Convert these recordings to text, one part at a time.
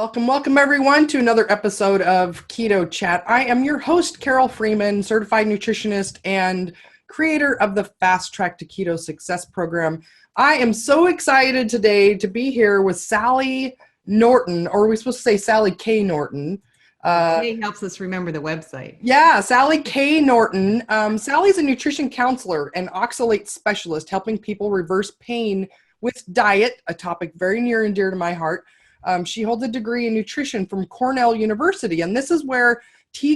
Welcome everyone to another episode of Keto Chat. I am your host, Carol Freeman, certified nutritionist and creator of the Fast Track to Keto Success program. I am so excited today to be here with Sally Norton, or are we supposed to say Sally K. Norton? K helps us remember the website. Yeah, Sally K. Norton. Sally's a nutrition counselor and oxalate specialist, helping people reverse pain with diet, a topic very near and dear to my heart. She holds a degree in nutrition from Cornell University, and this is where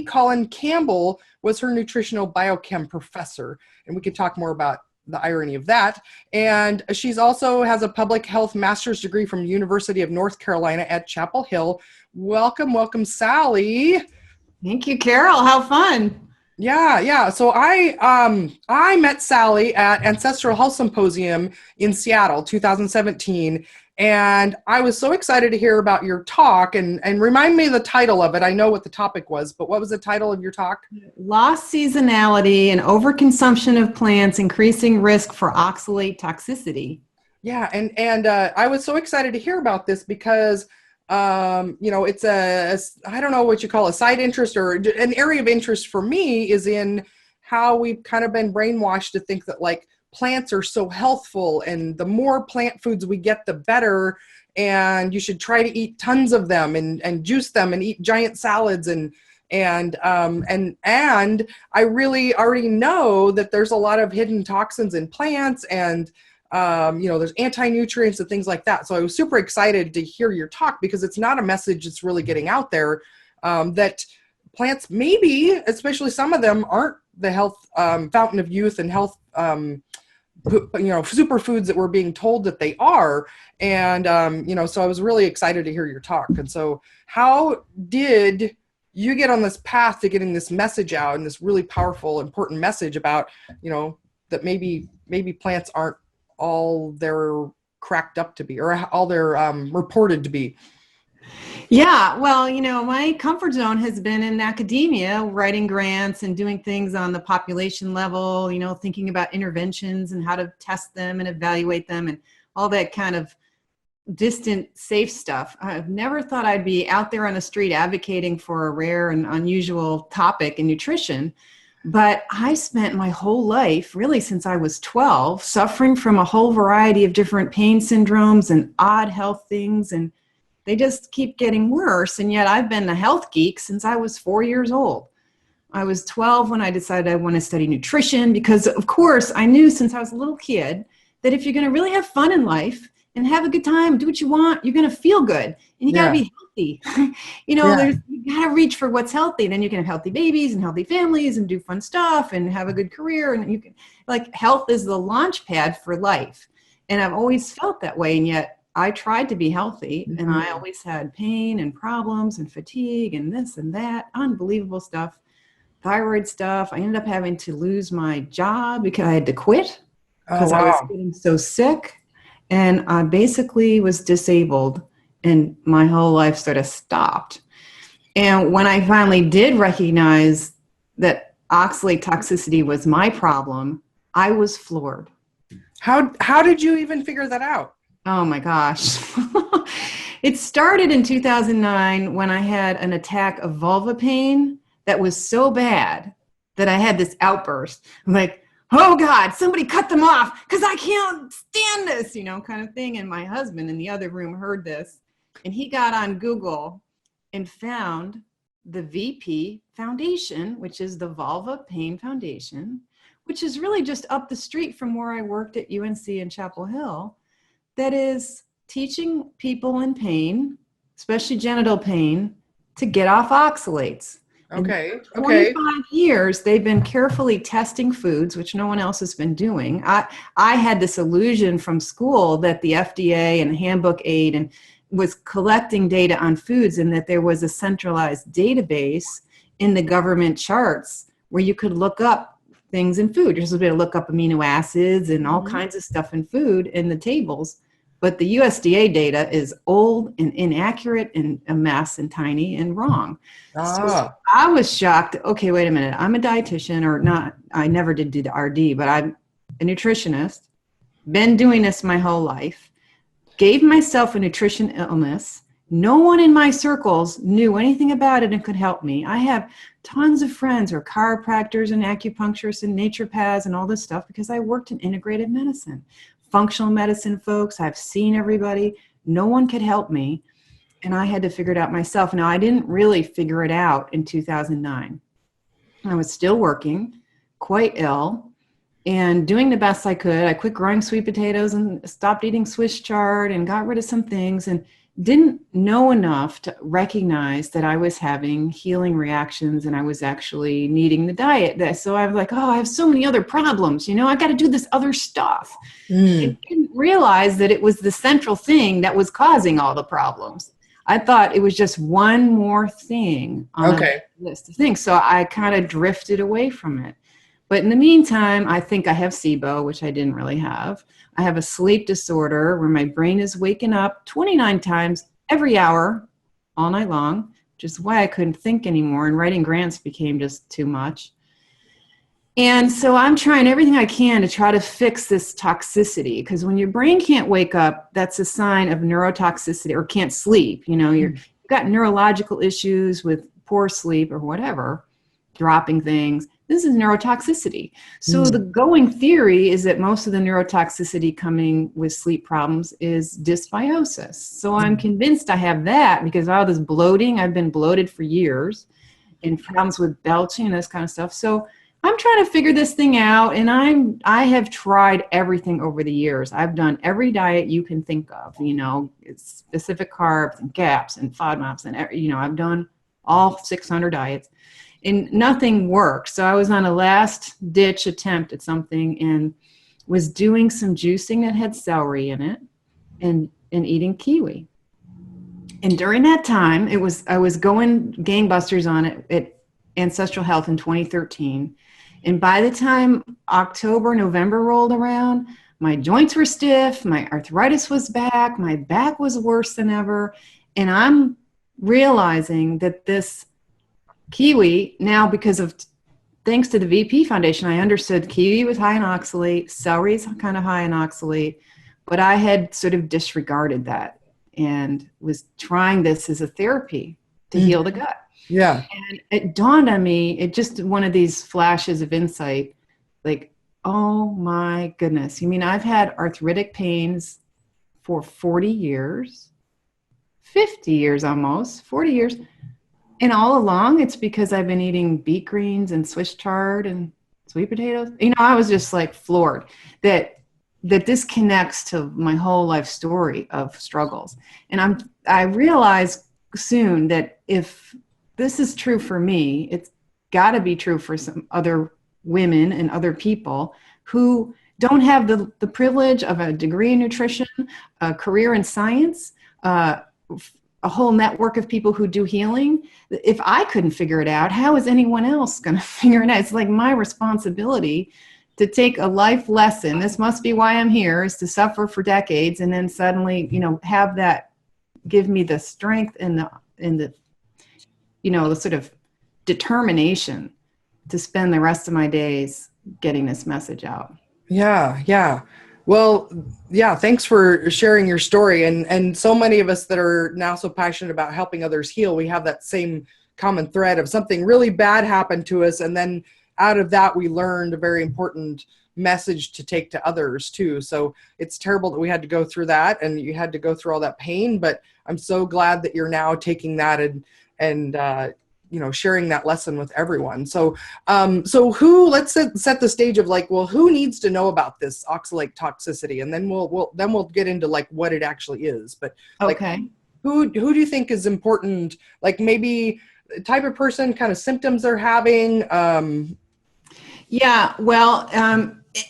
Colin Campbell was her nutritional biochem professor, and we could talk more about the irony of that. And she's also has a public health master's degree from University of North Carolina at Chapel Hill. Welcome, Sally. Thank you, Carol. How fun. Yeah. So I met Sally at Ancestral Health Symposium in Seattle, 2017. And I was so excited to hear about your talk and remind me the title of it. I know what the topic was, but what was the title of your talk? Lost seasonality and overconsumption of plants, increasing risk for oxalate toxicity. Yeah. And I was so excited to hear about this because, it's I don't know what you call a side interest or an area of interest for me is in how we've kind of been brainwashed to think that like plants are so healthful and the more plant foods we get, the better. And you should try to eat tons of them and juice them and eat giant salads and I really already know that there's a lot of hidden toxins in plants and there's anti-nutrients and things like that. So I was super excited to hear your talk because it's not a message that's really getting out there that plants maybe, especially some of them, aren't the health fountain of youth and health superfoods that we're being told that they are. And so I was really excited to hear your talk. And so how did you get on this path to getting this message out and this really powerful, important message about, that maybe plants aren't all they're cracked up to be or all they're reported to be? Yeah, well, my comfort zone has been in academia, writing grants and doing things on the population level, thinking about interventions and how to test them and evaluate them and all that kind of distant, safe stuff. I've never thought I'd be out there on the street advocating for a rare and unusual topic in nutrition. But I spent my whole life, really since I was 12, suffering from a whole variety of different pain syndromes and odd health things, and they just keep getting worse. And yet I've been a health geek since I was 4 years old. I was 12 when I decided I want to study nutrition because, of course, I knew since I was a little kid that if you're going to really have fun in life and have a good time, do what you want, you're going to feel good. And you got to be healthy. You got to reach for what's healthy. Then you can have healthy babies and healthy families and do fun stuff and have a good career. And you can, health is the launch pad for life. And I've always felt that way. And yet I tried to be healthy, and I always had pain and problems and fatigue and this and that, unbelievable stuff, thyroid stuff. I ended up having to lose my job because I had to quit because I was getting so sick. And I basically was disabled, and my whole life sort of stopped. And when I finally did recognize that oxalate toxicity was my problem, I was floored. How did you even figure that out? Oh my gosh. It started in 2009 when I had an attack of vulva pain that was so bad that I had this outburst. I'm like, oh God, somebody cut them off because I can't stand this, kind of thing. And my husband in the other room heard this, and he got on Google and found the VP Foundation, which is the Vulva Pain Foundation, which is really just up the street from where I worked at UNC in Chapel Hill. That is teaching people in pain, especially genital pain, to get off oxalates. Okay. For 25 years, they've been carefully testing foods, which no one else has been doing. I had this illusion from school that the FDA and Handbook Aid and was collecting data on foods, and that there was a centralized database in the government charts where you could look up things in food. You're supposed to be able to look up amino acids and all kinds of stuff in food in the tables. But the USDA data is old and inaccurate and a mess and tiny and wrong. So I was shocked. Okay, wait a minute. I'm a dietitian, or not. I never did do the RD, but I'm a nutritionist. Been doing this my whole life. Gave myself a nutrition illness No one in my circles knew anything about it and could help me. I have tons of friends who are chiropractors and acupuncturists and naturopaths and all this stuff because I worked in integrative medicine. Functional medicine folks, I've seen everybody. No one could help me, and I had to figure it out myself. Now, I didn't really figure it out in 2009. I was still working, quite ill, and doing the best I could. I quit growing sweet potatoes and stopped eating Swiss chard and got rid of some things, and didn't know enough to recognize that I was having healing reactions and I was actually needing the diet. So I was like, oh, I have so many other problems. I got to do this other stuff. I didn't realize that it was the central thing that was causing all the problems. I thought it was just one more thing on a list of things. So I kind of drifted away from it. But in the meantime, I think I have SIBO, which I didn't really have. I have a sleep disorder where my brain is waking up 29 times every hour, all night long, which is why I couldn't think anymore. And writing grants became just too much. And so I'm trying everything I can to try to fix this toxicity, because when your brain can't wake up, that's a sign of neurotoxicity, or can't sleep. You've got neurological issues with poor sleep or whatever, dropping things. This is neurotoxicity. So the going theory is that most of the neurotoxicity coming with sleep problems is dysbiosis. So I'm convinced I have that because of all this bloating. I've been bloated for years, and problems with belching and this kind of stuff. So I'm trying to figure this thing out, and I have tried everything over the years. I've done every diet you can think of, it's specific carbs and GAPS and FODMAPs, and I've done all 600 diets. And nothing worked. So I was on a last ditch attempt at something and was doing some juicing that had celery in it and eating kiwi. And during that time, I was going gangbusters on it at Ancestral Health in 2013. And by the time October, November rolled around, my joints were stiff, my arthritis was back, my back was worse than ever. And I'm realizing that this kiwi, now because of thanks to the VP Foundation, I understood kiwi was high in oxalate, celery is kind of high in oxalate, but I had sort of disregarded that and was trying this as a therapy to heal the gut. Yeah. And it dawned on me, it just one of these flashes of insight, like, oh my goodness. You mean I've had arthritic pains for 40 years, 50 years almost, 40 years. And all along, it's because I've been eating beet greens and Swiss chard and sweet potatoes. I was just like floored that this connects to my whole life story of struggles. And I realized soon that if this is true for me, it's got to be true for some other women and other people who don't have the privilege of a degree in nutrition, a career in science, a whole network of people who do healing. If I couldn't figure it out, how is anyone else going to figure it out? It's like my responsibility to take a life lesson. This must be why I'm here, is to suffer for decades and then suddenly, have that give me the strength and the the sort of determination to spend the rest of my days getting this message out. Yeah. Yeah. Well, yeah, thanks for sharing your story. And so many of us that are now so passionate about helping others heal, we have that same common thread of something really bad happened to us. And then out of that, we learned a very important message to take to others too. So it's terrible that we had to go through that and you had to go through all that pain, but I'm so glad that you're now taking that and sharing that lesson with everyone. So let's set the stage of like, well, who needs to know about this oxalate toxicity? And then we'll get into like what it actually is. But like, who do you think is important? Like maybe the type of person, kind of symptoms they're having.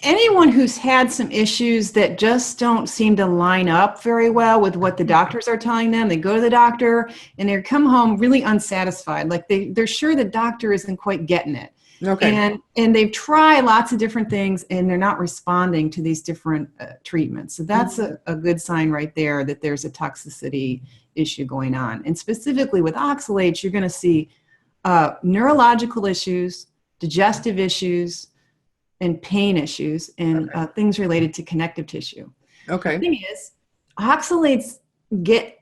Anyone who's had some issues that just don't seem to line up very well with what the doctors are telling them. They go to the doctor and they come home really unsatisfied. Like they're sure the doctor isn't quite getting it. Okay. And they've tried lots of different things and they're not responding to these different treatments. So that's a good sign right there that there's a toxicity issue going on. And specifically with oxalates, you're going to see neurological issues, digestive issues, and pain issues, and things related to connective tissue. Okay. The thing is, oxalates get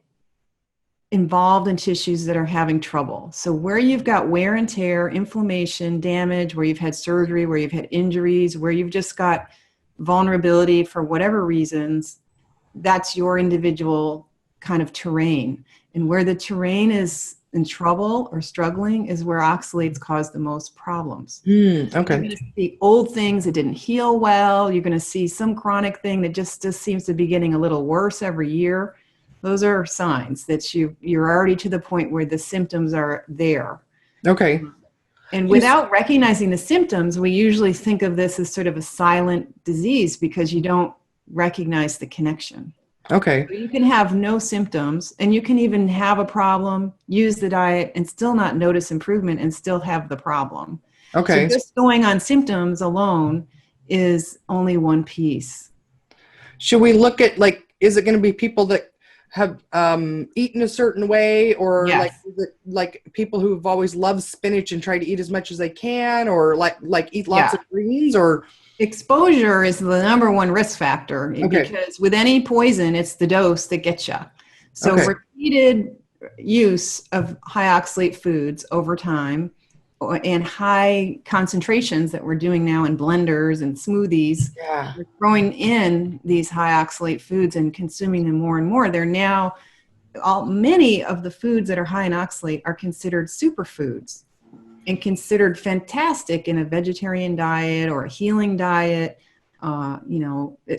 involved in tissues that are having trouble. So where you've got wear and tear, inflammation, damage, where you've had surgery, where you've had injuries, where you've just got vulnerability for whatever reasons, that's your individual kind of terrain. And where the terrain is in trouble or struggling is where oxalates cause the most problems. Okay. You're going to see old things that didn't heal well. You're going to see some chronic thing that just seems to be getting a little worse every year. Those are signs that you're already to the point where the symptoms are there. Okay. And without recognizing the symptoms, we usually think of this as sort of a silent disease because you don't recognize the connection. Okay. So you can have no symptoms, and you can even have a problem, use the diet, and still not notice improvement and still have the problem. Okay. So just going on symptoms alone is only one piece. Should we look at, like, is it going to be people that have eaten a certain way, or Yes. like, is it like people who've always loved spinach and try to eat as much as they can, or like eat lots of greens, or exposure is the number one risk factor because with any poison, it's the dose that gets you. So repeated use of high oxalate foods over time and high concentrations that we're doing now in blenders and smoothies, we're throwing in these high oxalate foods and consuming them more and more. They're now, many of the foods that are high in oxalate are considered superfoods and considered fantastic in a vegetarian diet or a healing diet.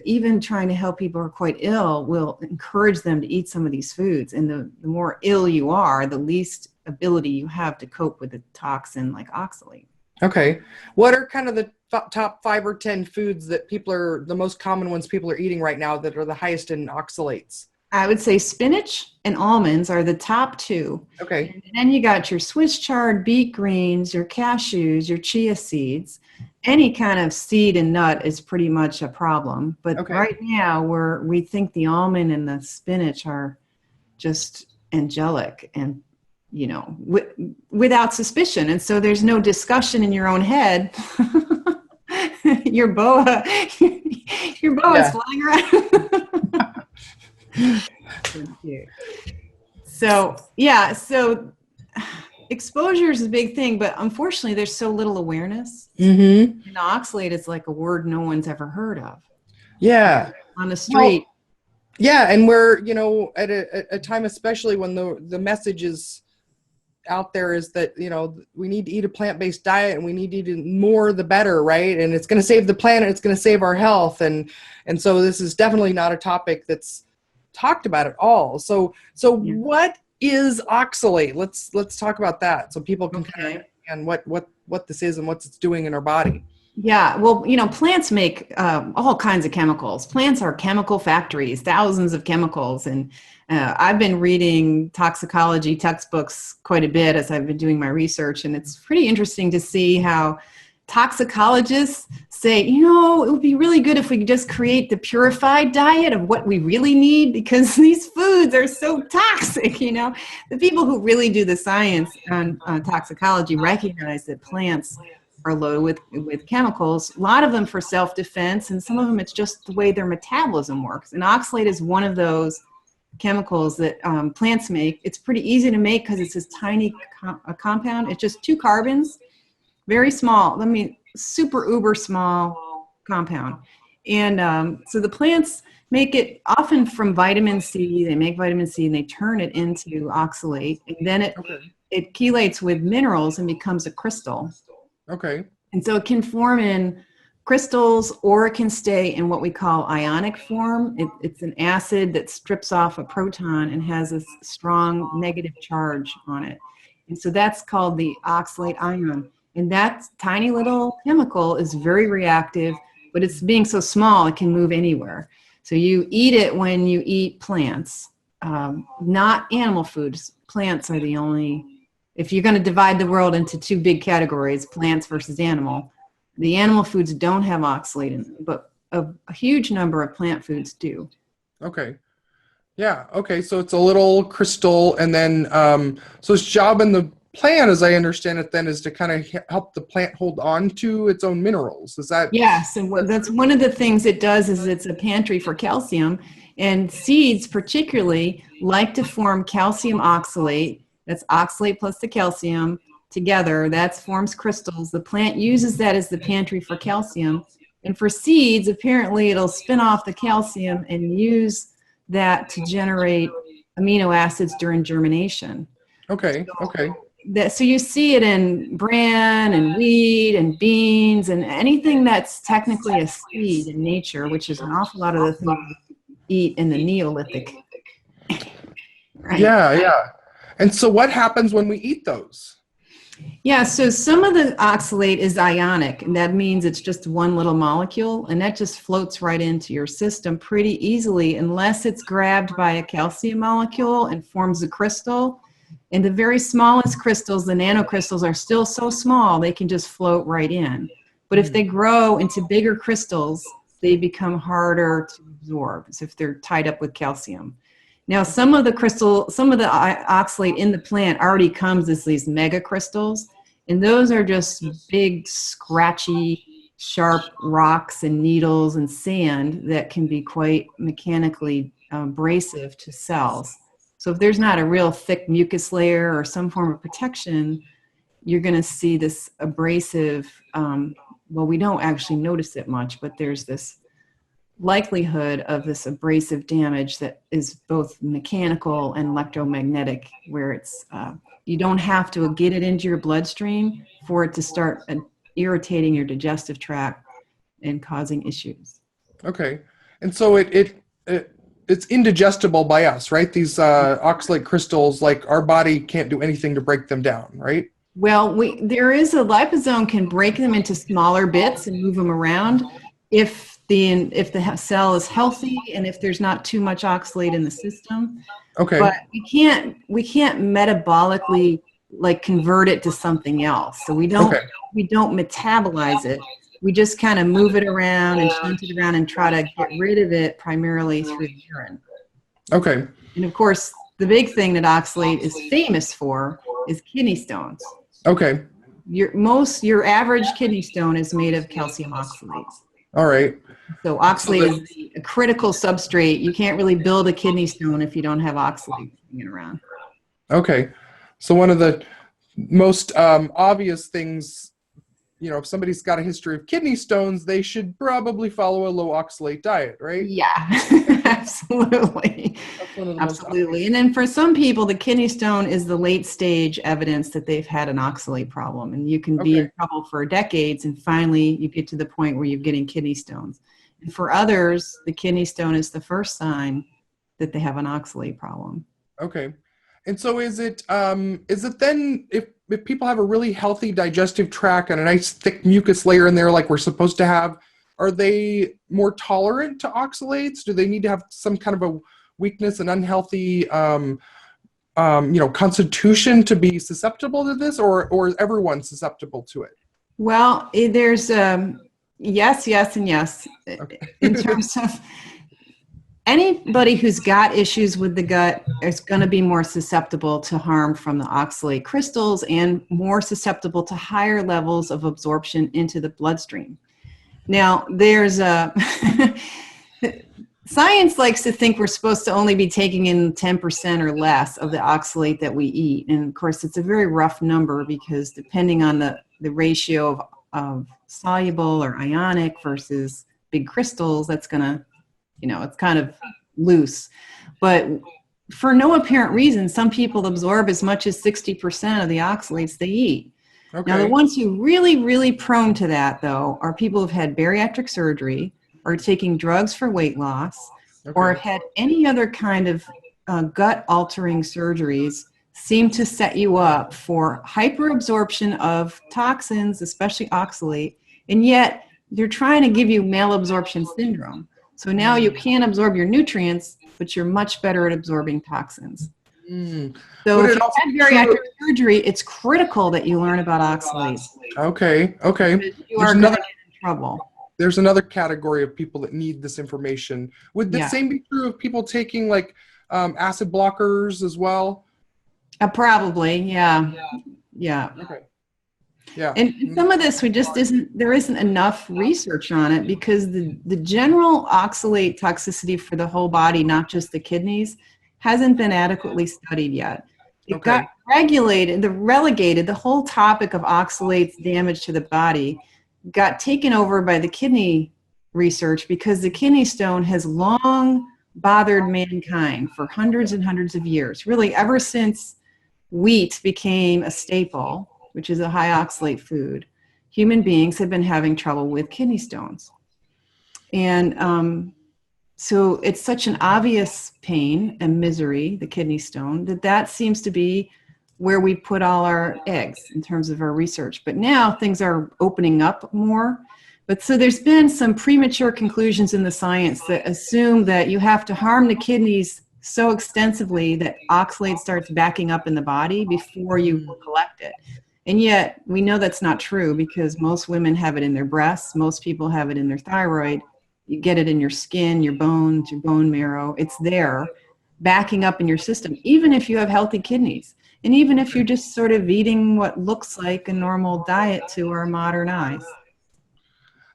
Even trying to help people who are quite ill will encourage them to eat some of these foods. And the more ill you are, the least ability you have to cope with a toxin like oxalate. Okay. What are kind of the top 5 or 10 foods that the most common ones people are eating right now that are the highest in oxalates? I would say spinach and almonds are the top 2. Okay. And then you got your Swiss chard, beet greens, your cashews, your chia seeds. Any kind of seed and nut is pretty much a problem. But right now we think the almond and the spinach are just angelic and, without suspicion. And so there's no discussion in your own head. Your boa is flying around. So exposure is a big thing, but unfortunately there's so little awareness. And oxalate is like a word no one's ever heard of. Yeah. On the street. Well, and we're, at a time, especially when the message is out there, is that, we need to eat a plant-based diet and we need to eat more the better, right? And it's going to save the planet, it's going to save our health. And so this is definitely not a topic that's talked about at all. So what is oxalate? Let's talk about that so people can kind of understand what this is and what it's doing in our body. Yeah, well, plants make all kinds of chemicals. Plants are chemical factories, thousands of chemicals. And I've been reading toxicology textbooks quite a bit as I've been doing my research. And it's pretty interesting to see how toxicologists say, it would be really good if we could just create the purified diet of what we really need because these foods are so toxic. The people who really do the science on toxicology recognize that plants are loaded with chemicals, a lot of them for self-defense, and some of them it's just the way their metabolism works. And oxalate is one of those chemicals that plants make. It's pretty easy to make because it's this tiny compound. It's just 2 carbons. Very small, super uber small compound. And so the plants make it often from vitamin C. They make vitamin C and they turn it into oxalate. And then it chelates with minerals and becomes a crystal. Okay. And so it can form in crystals or it can stay in what we call ionic form. It's an acid that strips off a proton and has a strong negative charge on it. And so that's called the oxalate ion. And that tiny little chemical is very reactive, but it's being so small, it can move anywhere. So you eat it when you eat plants, not animal foods. Plants are the only, if you're going to divide the world into 2 big categories, plants versus animal, the animal foods don't have oxalate in them, but a huge number of plant foods do. Okay. Yeah. Okay. So it's a little crystal, and then so its job in the plan, as I understand it, then is to kind of help the plant hold on to its own minerals. Is that? Yes, and that's one of the things it does is it's a pantry for calcium, and seeds particularly like to form calcium oxalate. That's oxalate plus the calcium together. That forms crystals. The plant uses that as the pantry for calcium. And for seeds, apparently it'll spin off the calcium and use that to generate amino acids during germination. Okay, okay. So you see it in bran and wheat and beans and anything that's technically a seed in nature, which is an awful lot of the things we eat in the Neolithic. Right? Yeah. And so what happens when we eat those? Yeah, so some of the oxalate is ionic, and that means it's just one little molecule, and that just floats right into your system pretty easily unless it's grabbed by a calcium molecule and forms a crystal. And the very smallest crystals, the nanocrystals, are still so small they can just float right in. But if they grow into bigger crystals, they become harder to absorb as if they're tied up with calcium. Now, some of the oxalate in the plant already comes as these mega crystals, and those are just big, scratchy, sharp rocks and needles and sand that can be quite mechanically abrasive to cells. So if there's not a real thick mucus layer or some form of protection, you're going to see this abrasive, well, we don't actually notice it much, but there's this likelihood of this abrasive damage that is both mechanical and electromagnetic, where it's you don't have to get it into your bloodstream for it to start irritating your digestive tract and causing issues. Okay, and so it's indigestible by us, right? These oxalate crystals, like our body can't do anything to break them down, right? Well, there is a liposome can break them into smaller bits and move them around if the cell is healthy and if there's not too much oxalate in the system. Okay. But we can't metabolically like convert it to something else. So we don't metabolize it. We just kind of move it around and shunt it around and try to get rid of it primarily through urine. Okay. And of course, the big thing that oxalate is famous for is kidney stones. Okay. Your average kidney stone is made of calcium oxalate. All right. So oxalate is a critical substrate. You can't really build a kidney stone if you don't have oxalate hanging around. Okay. So one of the most obvious things, if somebody's got a history of kidney stones, they should probably follow a low oxalate diet, right? Yeah, absolutely. Absolutely. And then for some people, the kidney stone is the late stage evidence that they've had an oxalate problem. And you can be in trouble for decades, and finally you get to the point where you're getting kidney stones. And for others, the kidney stone is the first sign that they have an oxalate problem. Okay. And so is it then if people have a really healthy digestive tract and a nice thick mucus layer in there like we're supposed to have, are they more tolerant to oxalates? Do they need to have some kind of a weakness and unhealthy constitution to be susceptible to this, or is everyone susceptible to it? Well, there's yes, and yes. Okay. In terms of anybody who's got issues with the gut is going to be more susceptible to harm from the oxalate crystals and more susceptible to higher levels of absorption into the bloodstream. Now, there's science likes to think we're supposed to only be taking in 10% or less of the oxalate that we eat. And of course, it's a very rough number because depending on the ratio of soluble or ionic versus big crystals, that's going to, it's kind of loose. But for no apparent reason, some people absorb as much as 60% of the oxalates they eat. Okay. Now, the ones who really, really prone to that, though, are people who've had bariatric surgery or taking drugs for weight loss or have had any other kind of gut-altering surgeries seem to set you up for hyperabsorption of toxins, especially oxalate, and yet they're trying to give you malabsorption syndrome. So now you can't absorb your nutrients, but you're much better at absorbing toxins. So if you had bariatric surgery, it's critical that you learn about oxalates. Okay. You are going to get in trouble. There's another category of people that need this information. Would the same be true of people taking like acid blockers as well? Probably, yeah. Yeah. Okay. Yeah. And some of this there isn't enough research on it, because the general oxalate toxicity for the whole body, not just the kidneys, hasn't been adequately studied yet. It got Okay. relegated, the whole topic of oxalates damage to the body got taken over by the kidney research, because the kidney stone has long bothered mankind for hundreds and hundreds of years, really ever since wheat became a staple, which is a high oxalate food. Human beings have been having trouble with kidney stones. And so it's such an obvious pain and misery, the kidney stone, that seems to be where we put all our eggs in terms of our research. But now things are opening up more. But so there's been some premature conclusions in the science that assume that you have to harm the kidneys so extensively that oxalate starts backing up in the body before you collect it. And yet we know that's not true, because most women have it in their breasts. Most people have it in their thyroid. You get it in your skin, your bones, your bone marrow. It's there backing up in your system, even if you have healthy kidneys. And even if you're just sort of eating what looks like a normal diet to our modern eyes.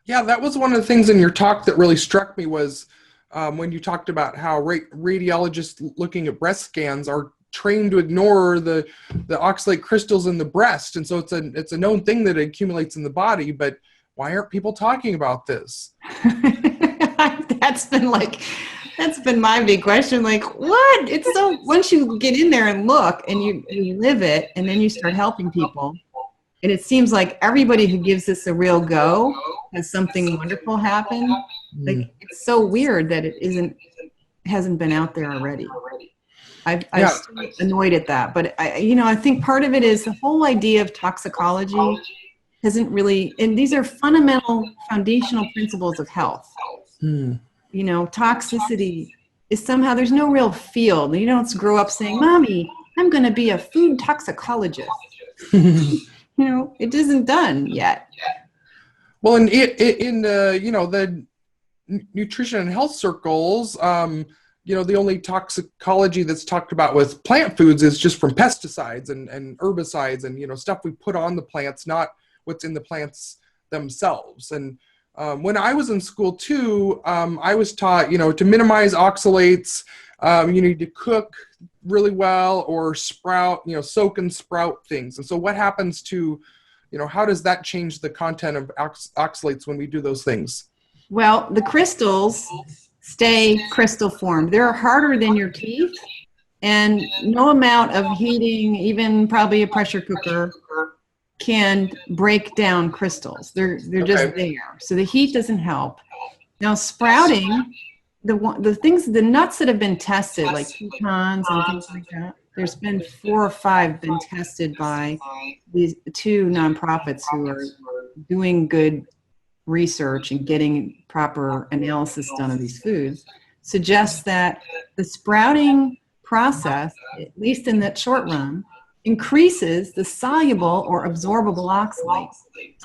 Yeah, that was one of the things in your talk that really struck me was when you talked about how radiologists looking at breast scans are trained to ignore the oxalate crystals in the breast. And so it's a known thing that accumulates in the body, but why aren't people talking about this? That's been my big question. Like, what? It's so, once you get in there and look and you live it, and then you start helping people, and it seems like everybody who gives this a real go has something wonderful happen. Like, it's so weird that it hasn't been out there already. I'm still annoyed at that, but I think part of it is the whole idea of toxicology hasn't really, and these are fundamental foundational principles of health. Toxicity is somehow, there's no real field. You don't grow up saying, Mommy, I'm going to be a food toxicologist. It isn't done yet. Well, in the nutrition and health circles, the only toxicology that's talked about with plant foods is just from pesticides and herbicides and, stuff we put on the plants, not what's in the plants themselves. And when I was in school too, I was taught, to minimize oxalates, you need to cook really well or sprout, soak and sprout things. And so what happens to, how does that change the content of oxalates when we do those things? Well, the crystals stay crystal formed. They're harder than your teeth, and no amount of heating, even probably a pressure cooker, can break down crystals. They're just there. So the heat doesn't help. Now sprouting, the nuts that have been tested, like pecans and things like that, there's been 4 or 5 been tested by these 2 nonprofits who are doing good research and getting proper analysis done of these foods, suggests that the sprouting process, at least in that short run, increases the soluble or absorbable oxalates.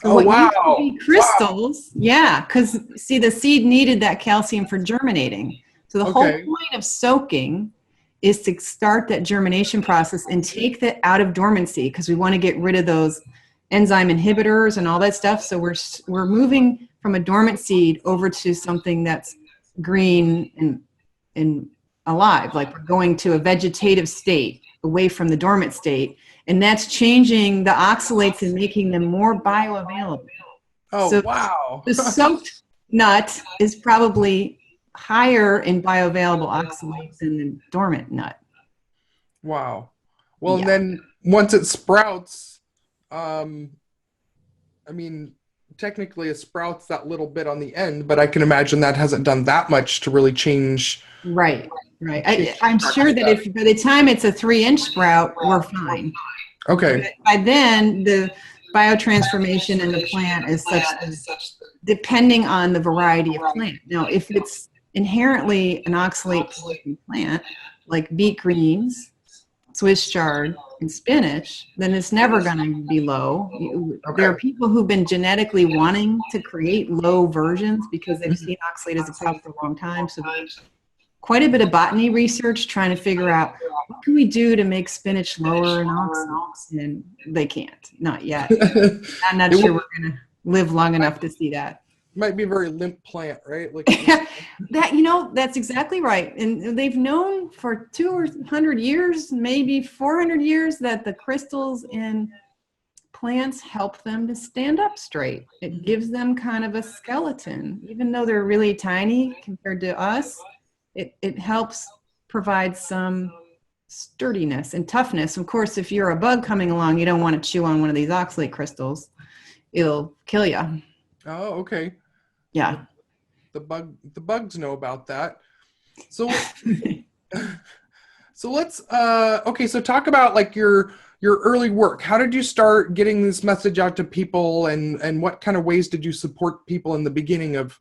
So what used to be crystals, because see, the seed needed that calcium for germinating. So the whole point of soaking is to start that germination process and take that out of dormancy, because we want to get rid of those enzyme inhibitors and all that stuff. So we're moving from a dormant seed over to something that's green and alive, like we're going to a vegetative state away from the dormant state, and that's changing the oxalates and making them more bioavailable. The soaked nut is probably higher in bioavailable oxalates than the dormant nut. Wow. Well, and then once it sprouts, technically it sprouts that little bit on the end, but I can imagine that hasn't done that much to really change. Right. I'm sure that if by the time it's a 3-inch sprout, we're fine. Okay. But by then, the biotransformation in the plant is such that, depending on the variety of plant. Now, if it's inherently an oxalate plant, like beet greens, Swiss chard, and spinach, then it's never going to be low. There are people who've been genetically wanting to create low versions because they've seen oxalate as a problem for a long time. So quite a bit of botany research trying to figure out what can we do to make spinach lower in oxalates, and they can't, not yet. I'm not sure we're going to live long enough to see that. Might be a very limp plant, right? Like that, that's exactly right. And they've known for 200 years, maybe 400 years, that the crystals in plants help them to stand up straight. It gives them kind of a skeleton, even though they're really tiny compared to us. It helps provide some sturdiness and toughness. Of course, if you're a bug coming along, you don't want to chew on one of these oxalate crystals. It'll kill you. Oh, okay. Yeah. The bugs know about that. So so let's okay, so talk about like your early work. How did you start getting this message out to people, and what kind of ways did you support people in the beginning of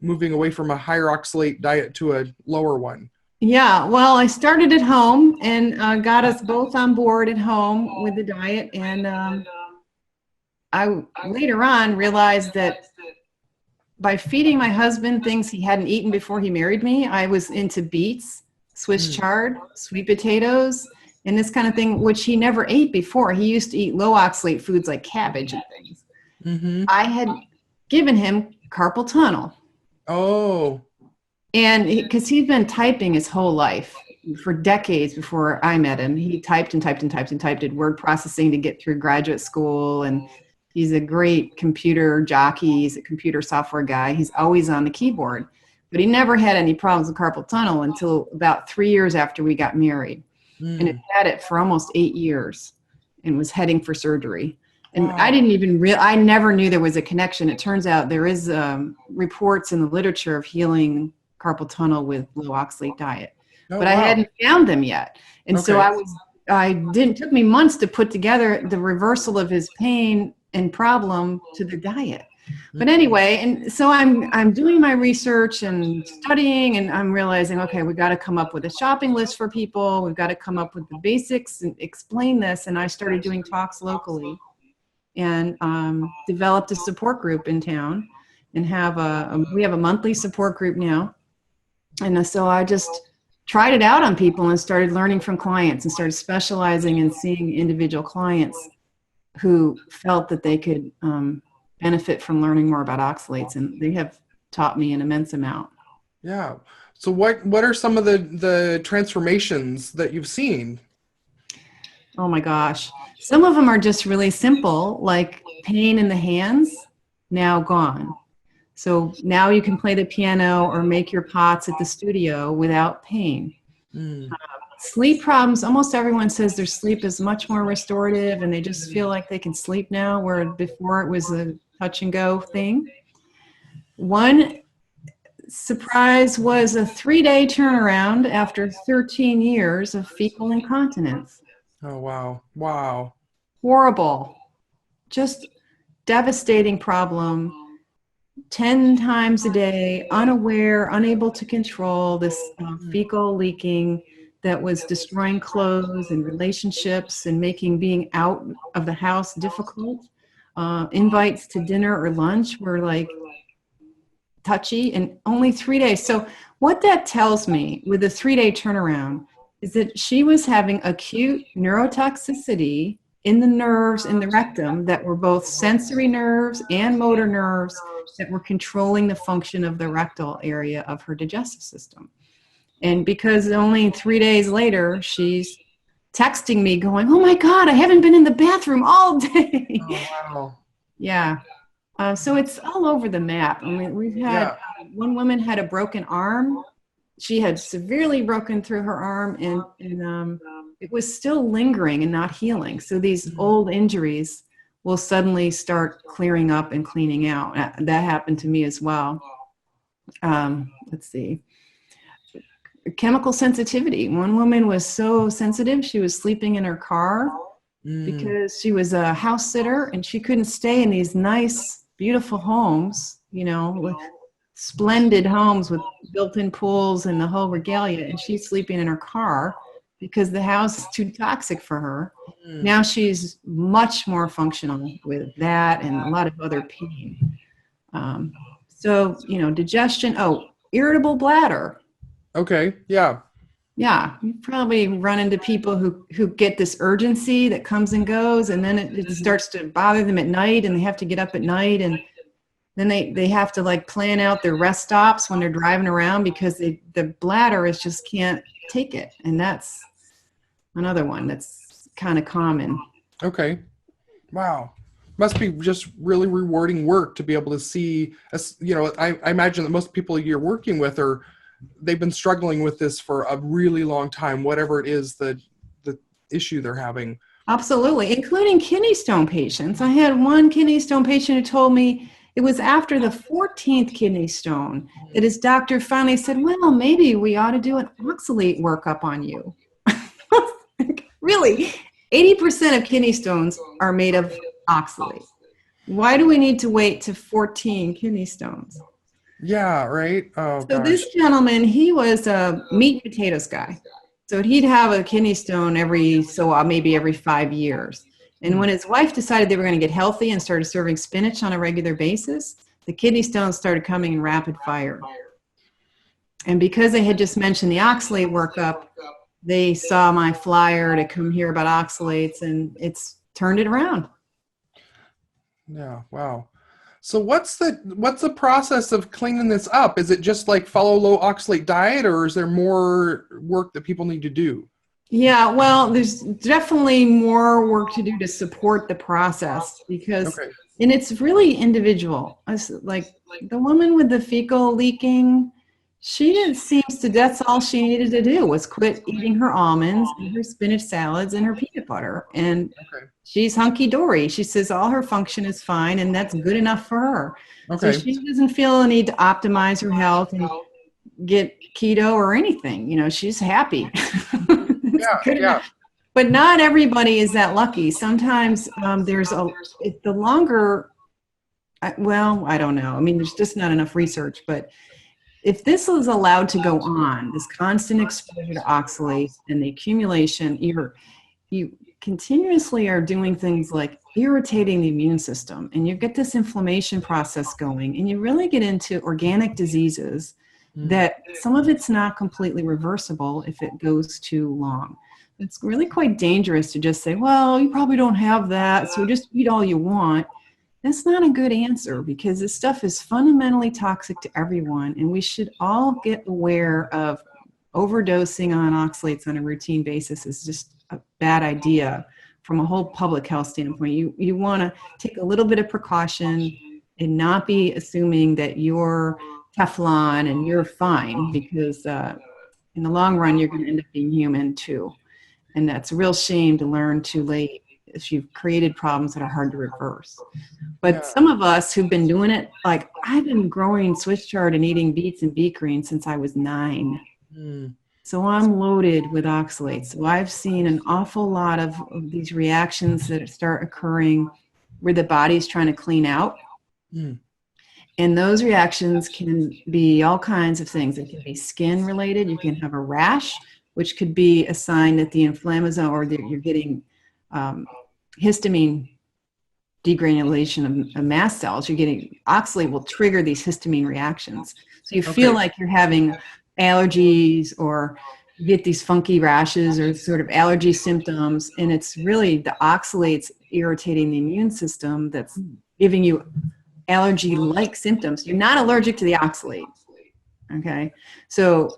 moving away from a higher oxalate diet to a lower one? Yeah, well, I started at home and got us both on board at home with the diet. And I later on realized that by feeding my husband things he hadn't eaten before he married me, I was into beets, Swiss chard, sweet potatoes, and this kind of thing, which he never ate before. He used to eat low oxalate foods like cabbage and things. Mm-hmm. I had given him carpal tunnel. Oh. And because he'd been typing his whole life for decades before I met him. He typed and typed and typed and typed, did word processing to get through graduate school. And he's a great computer jockey. He's a computer software guy. He's always on the keyboard. But he never had any problems with carpal tunnel until about 3 years after we got married. And it had it for almost 8 years and was heading for surgery. And wow. I didn't even I never knew there was a connection. It turns out there is reports in the literature of healing carpal tunnel with low oxalate diet, but I hadn't found them yet. And so it took me months to put together the reversal of his pain and problem to the diet. But anyway, and so I'm doing my research and studying, and I'm realizing, okay, we got to come up with a shopping list for people. We've got to come up with the basics and explain this. And I started doing talks locally and developed a support group in town, and we have a monthly support group now. And so I just tried it out on people and started learning from clients and started specializing and seeing individual clients who felt that they could benefit from learning more about oxalates, and they have taught me an immense amount. Yeah. So what are some of the transformations that you've seen? Oh my gosh. Some of them are just really simple, like pain in the hands, now gone. So now you can play the piano or make your pots at the studio without pain. Sleep problems, almost everyone says their sleep is much more restorative and they just feel like they can sleep now, where before it was a touch and go thing. One surprise was a 3-day turnaround after 13 years of fecal incontinence. Oh, wow. Wow. Horrible. Just devastating problem. 10 times a day, unaware, unable to control this fecal leaking that was destroying clothes and relationships and making being out of the house difficult. Invites to dinner or lunch were like touchy, and only 3 days. So what that tells me with a 3-day turnaround is that she was having acute neurotoxicity in the nerves in the rectum that were both sensory nerves and motor nerves that were controlling the function of the rectal area of her digestive system. And because only 3 days later, she's texting me going, "Oh my God, I haven't been in the bathroom all day." Oh, wow. Yeah. So it's all over the map. I mean, we've had one woman had a broken arm. She had severely broken through her arm, and it was still lingering and not healing. So these old injuries will suddenly start clearing up and cleaning out. That happened to me as well. Let's see. Chemical sensitivity. One woman was so sensitive, she was sleeping in her car because she was a house sitter and she couldn't stay in these nice, beautiful homes, with splendid homes with built-in pools and the whole regalia, and she's sleeping in her car because the house is too toxic for her. Now she's much more functional with that and a lot of other pain. So, digestion, irritable bladder. Okay. Yeah. Yeah, you probably run into people who get this urgency that comes and goes, and then it starts to bother them at night, and they have to get up at night, and then they have to like plan out their rest stops when they're driving around because the bladder is just can't take it, and that's another one that's kind of common. Okay. Wow. Must be just really rewarding work to be able to see, I imagine that most people you're working with they've been struggling with this for a really long time, whatever it is, the issue they're having. Absolutely, including kidney stone patients. I had one kidney stone patient who told me it was after the 14th kidney stone that his doctor finally said, well, maybe we ought to do an oxalate workup on you. Really, 80% of kidney stones are made of oxalate. Why do we need to wait to 14 kidney stones? Yeah, right. Oh, So gosh. this gentleman, he was a meat and potatoes guy. So he'd have a kidney stone maybe every 5 years. And when his wife decided they were going to get healthy and started serving spinach on a regular basis, the kidney stones started coming in rapid fire. And because I had just mentioned the oxalate workup, they saw my flyer to come hear about oxalates, and it's turned it around. Yeah. Wow. So what's the process of cleaning this up? Is it just like follow low oxalate diet, or is there more work that people need to do? Yeah, well, there's definitely more work to do to support the process because, Okay. and it's really individual. Like the woman with the fecal leaking, that's all she needed to do was quit eating her almonds and her spinach salads and her peanut butter. And Okay. she's hunky-dory. She says all her function is fine and that's good enough for her. So Okay. she doesn't feel a need to optimize her health and get keto or anything. She's happy. Yeah. Yeah. But not everybody is that lucky. Sometimes the longer, well, I don't know. I mean, there's just not enough research, but if this is allowed to go on, this constant exposure to oxalates and the accumulation, you continuously are doing things like irritating the immune system, and you get this inflammation process going, and you really get into organic diseases that some of it's not completely reversible if it goes too long. It's really quite dangerous to just say, well, you probably don't have that, so just eat all you want. That's not a good answer because this stuff is fundamentally toxic to everyone, and we should all get aware of overdosing on oxalates on a routine basis is just a bad idea from a whole public health standpoint. You want to take a little bit of precaution and not be assuming that you're Teflon and you're fine, because in the long run, you're going to end up being human too. And that's a real shame to learn too late if you've created problems that are hard to reverse. But some of us who've been doing it, like I've been growing Swiss chard and eating beets and beet greens since I was 9. So I'm loaded with oxalates. So I've seen an awful lot of these reactions that start occurring where the body's trying to clean out. And those reactions can be all kinds of things. It can be skin related. You can have a rash, which could be a sign that the inflammasome or that you're getting histamine degranulation of mast cells. You're getting oxalate will trigger these histamine reactions. So you feel like you're having allergies or you get these funky rashes or sort of allergy symptoms. And it's really the oxalates irritating the immune system that's giving you allergy-like symptoms. You're not allergic to the oxalate. Okay. So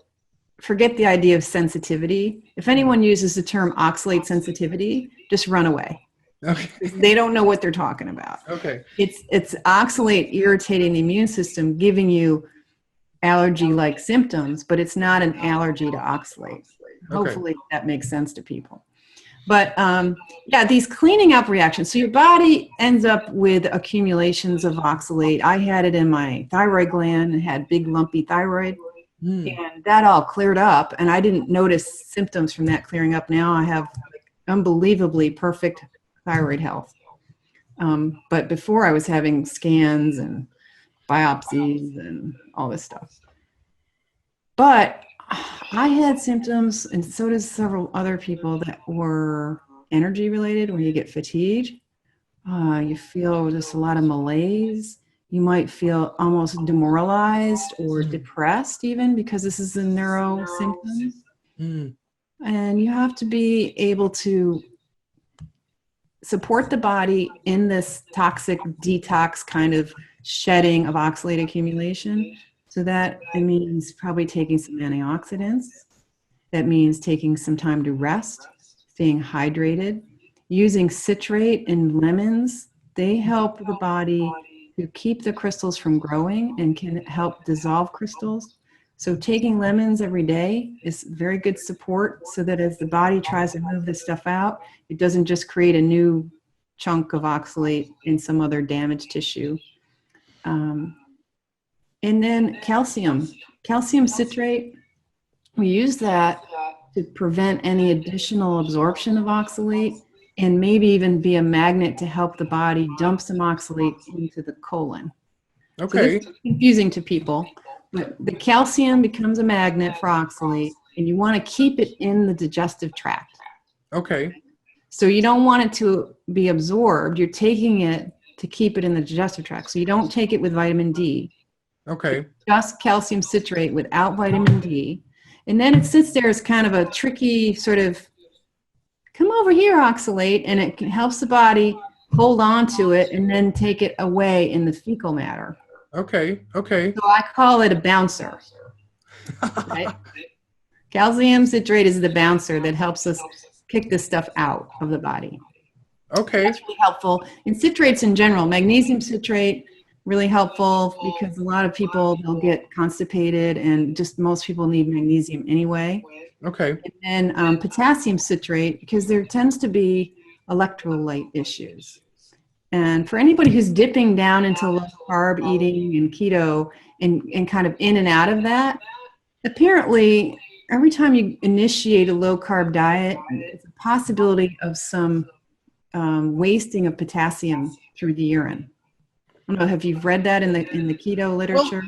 forget the idea of sensitivity. If anyone uses the term oxalate sensitivity, just run away. Okay. They don't know what they're talking about. Okay. It's oxalate irritating the immune system, giving you allergy-like symptoms, but it's not an allergy to oxalate. Hopefully that makes sense to people. But yeah, these cleaning up reactions. So your body ends up with accumulations of oxalate. I had it in my thyroid gland and had big lumpy thyroid. And that all cleared up, and I didn't notice symptoms from that clearing up. Now I have unbelievably perfect thyroid health. But before I was having scans and biopsies and all this stuff. But I had symptoms, and so does several other people, that were energy related. When you get fatigued, you feel just a lot of malaise. you might feel almost demoralized or depressed even, because this is the neuro symptoms. Mm. And you have to be able to support the body in this toxic detox kind of shedding of oxalate accumulation. So that it means probably taking some antioxidants. That means taking some time to rest, staying hydrated, using citrate in lemons. They help the body to keep the crystals from growing and can help dissolve crystals. So taking lemons every day is very good support, so that as the body tries to move this stuff out, it doesn't just create a new chunk of oxalate in some other damaged tissue. And then calcium citrate, we use that to prevent any additional absorption of oxalate, and maybe even be a magnet to help the body dump some oxalate into the colon. Okay. So this is confusing to people, but the calcium becomes a magnet for oxalate, and you want to keep it in the digestive tract. Okay. So you don't want it to be absorbed. You're taking it to keep it in the digestive tract. So you don't take it with vitamin D. Okay. Just calcium citrate without vitamin D. And then it sits there as kind of a tricky sort of, come over here, oxalate, and it helps the body hold on to it and then take it away in the fecal matter. Okay. Okay. So I call it a bouncer. Right? Calcium citrate is the bouncer that helps us kick this stuff out of the body. Okay. That's really helpful. And citrates in general, magnesium citrate, really helpful, because a lot of people, they'll get constipated, and just most people need magnesium anyway. Okay. And then potassium citrate, because there tends to be electrolyte issues. And for anybody who's dipping down into low carb eating and keto and kind of in and out of that, apparently every time you initiate a low carb diet, it's a possibility of some wasting of potassium through the urine. I don't know, have you read that in the keto literature?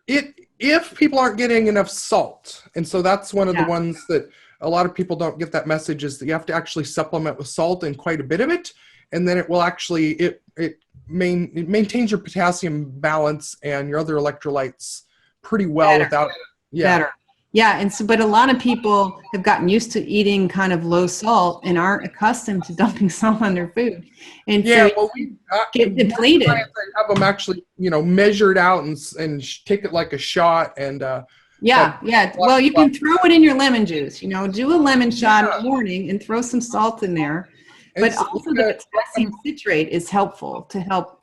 Well, if people aren't getting enough salt, and so that's one of the ones that a lot of people don't get that message, is that you have to actually supplement with salt and quite a bit of it, and then it will actually it maintains your potassium balance and your other electrolytes pretty well without better. Yeah, and so, but a lot of people have gotten used to eating kind of low salt and aren't accustomed to dumping salt on their food, and so we get depleted. Have them actually, measure it out and take it like a shot, and Well, you can throw it in your lemon juice. Do a lemon shot in the morning and throw some salt in there. And but also the potassium citrate is helpful to help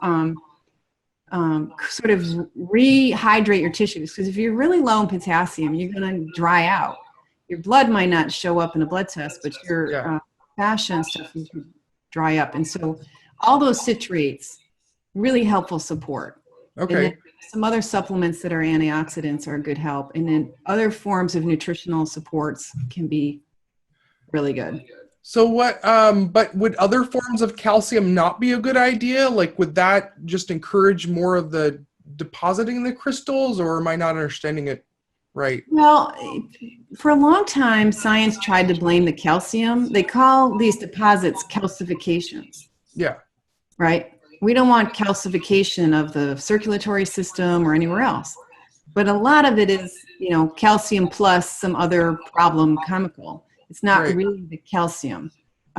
sort of rehydrate your tissues, because if you're really low in potassium, you're going to dry out. Your blood might not show up in a blood test, but your fascia and stuff will dry up. And so all those citrates, really helpful support. Okay. And then some other supplements that are antioxidants are a good help. And then other forms of nutritional supports can be really good. So but would other forms of calcium not be a good idea? Like, would that just encourage more of the depositing the crystals, or am I not understanding it right? Well, for a long time, science tried to blame the calcium. They call these deposits calcifications. Yeah. Right? We don't want calcification of the circulatory system or anywhere else. But a lot of it is, calcium plus some other problem chemical. It's not really the calcium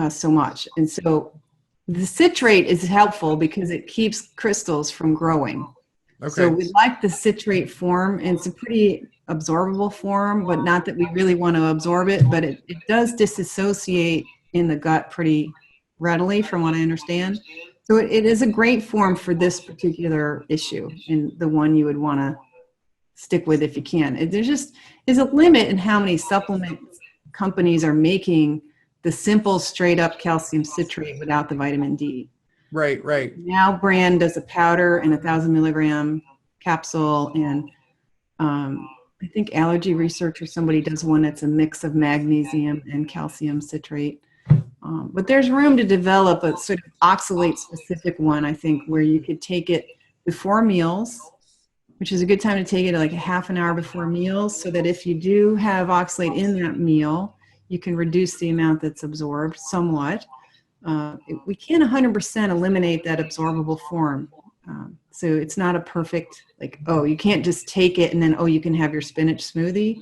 so much. And so the citrate is helpful because it keeps crystals from growing. Okay. So we like the citrate form, and it's a pretty absorbable form, but not that we really want to absorb it, but it does disassociate in the gut pretty readily, from what I understand. So it is a great form for this particular issue, and the one you would want to stick with if you can. There's a limit in how many supplements companies are making the simple straight up calcium citrate without the vitamin D. Right. Now brand does a powder and 1,000 milligram capsule, and I think Allergy Research or somebody does one that's a mix of magnesium and calcium citrate. But there's room to develop a sort of oxalate specific one, I think, where you could take it before meals, which is a good time to take it like a half an hour before meals, so that if you do have oxalate in that meal, you can reduce the amount that's absorbed somewhat. We can't 100% eliminate that absorbable form. So it's not a perfect, like, oh, you can't just take it and then, oh, you can have your spinach smoothie.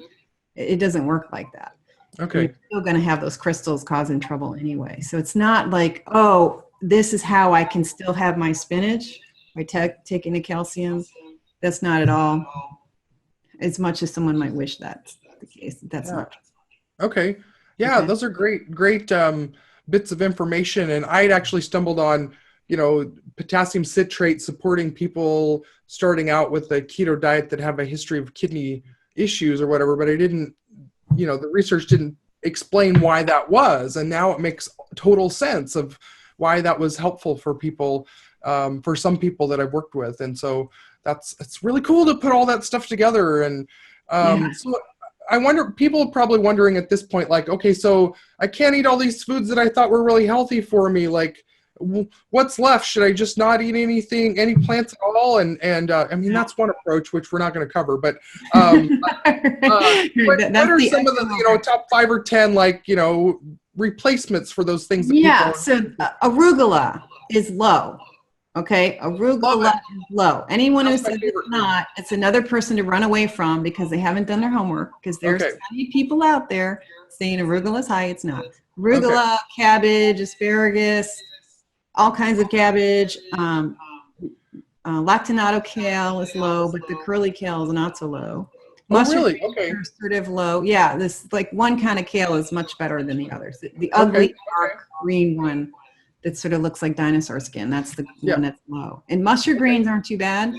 It doesn't work like that. Okay. You're still going to have those crystals causing trouble anyway. So it's not like, oh, this is how I can still have my spinach by taking the calcium. That's not at all as much as someone might wish that's the case. That's not. Okay. Yeah, those are great bits of information. And I'd actually stumbled on, potassium citrate supporting people starting out with a keto diet that have a history of kidney issues or whatever, but I didn't, the research didn't explain why that was. And now it makes total sense of why that was helpful for people, for some people that I've worked with. And so it's really cool to put all that stuff together. And so I wonder, people are probably wondering at this point, like, okay, so I can't eat all these foods that I thought were really healthy for me. Like, what's left? Should I just not eat any plants at all? And I mean, that's one approach, which we're not going to cover, but what are some of the, top 5 or 10, like, replacements for those things? That so arugula is low. Okay, arugula is low. Anyone who says it's not, it's another person to run away from because they haven't done their homework, because there's many people out there saying arugula is high. It's not. Arugula, cabbage, asparagus, all kinds of cabbage. Lactinato kale is low, but the curly kale is not so low. Mustard really? Okay. are sort of low. Yeah, this like one kind of kale is much better than the others. The ugly dark green one that sort of looks like dinosaur skin, that's the one that's low. And mustard greens aren't too bad.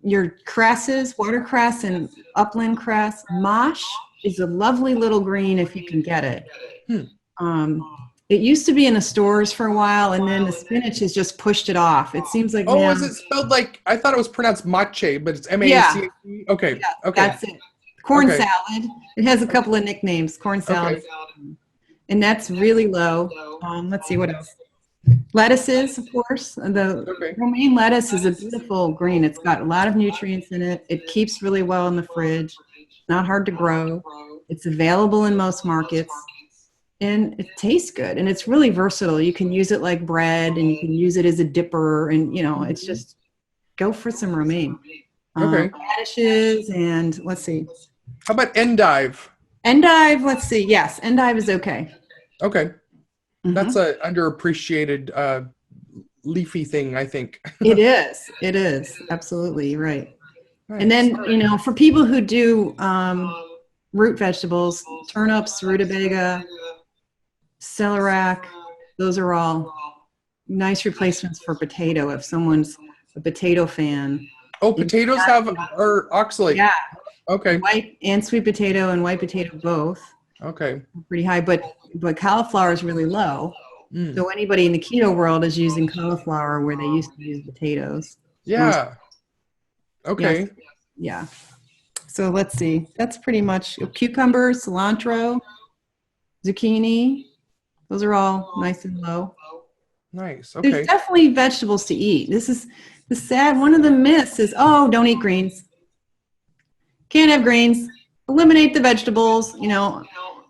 Your cresses, watercress and upland cress, mosh is a lovely little green if you can get it. It used to be in the stores for a while, and then the spinach has just pushed it off. It seems like now, is it spelled like, I thought it was pronounced mache, but it's M-A-C-H-E? Okay. Yeah, okay. That's it. Corn salad. It has a couple of nicknames. Corn salad. And that's really low. Let's see what else. Lettuces, of course. The romaine lettuce is a beautiful green. It's got a lot of nutrients in it. It keeps really well in the fridge. Not hard to grow. It's available in most markets. And it tastes good. And it's really versatile. You can use it like bread, and you can use it as a dipper. And, it's just, go for some romaine. Radishes, and let's see. How about endive? Endive, let's see. Yes, endive is okay. Okay. That's a underappreciated leafy thing, I think. It is. Absolutely. Right. Nice. And then, for people who do root vegetables, turnips, rutabaga, celeriac, those are all nice replacements for potato if someone's a potato fan. Oh, potatoes are oxalate. Yeah. Okay. White and sweet potato and white potato both. Okay. Pretty high, but cauliflower is really low. So anybody in the keto world is using cauliflower where they used to use potatoes. Yeah. Okay. Yes. Yeah. So let's see. That's pretty much cucumber, cilantro, zucchini. Those are all nice and low. Nice. Okay. There's definitely vegetables to eat. This is the sad, one of the myths is, don't eat greens. Can't have greens. Eliminate the vegetables,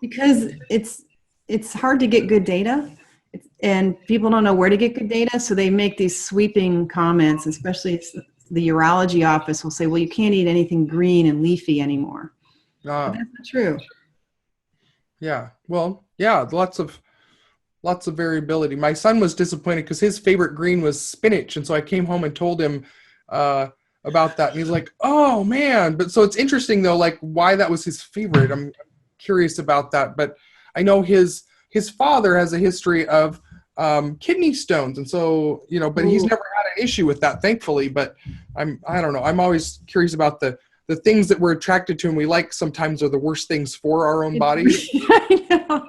because it's hard to get good data, and people don't know where to get good data, so they make these sweeping comments, especially the urology office will say, well, you can't eat anything green and leafy anymore. But that's not true. Yeah. Well, yeah, lots of variability. My son was disappointed because his favorite green was spinach, and so I came home and told him about that, and he's like, oh man. But so it's interesting though, like why that was his favorite. I'm curious about that, but I know his father has a history of kidney stones, and so but he's never had an issue with that, thankfully. But I don't know, I'm always curious about the things that we're attracted to and we like sometimes are the worst things for our own bodies. I know.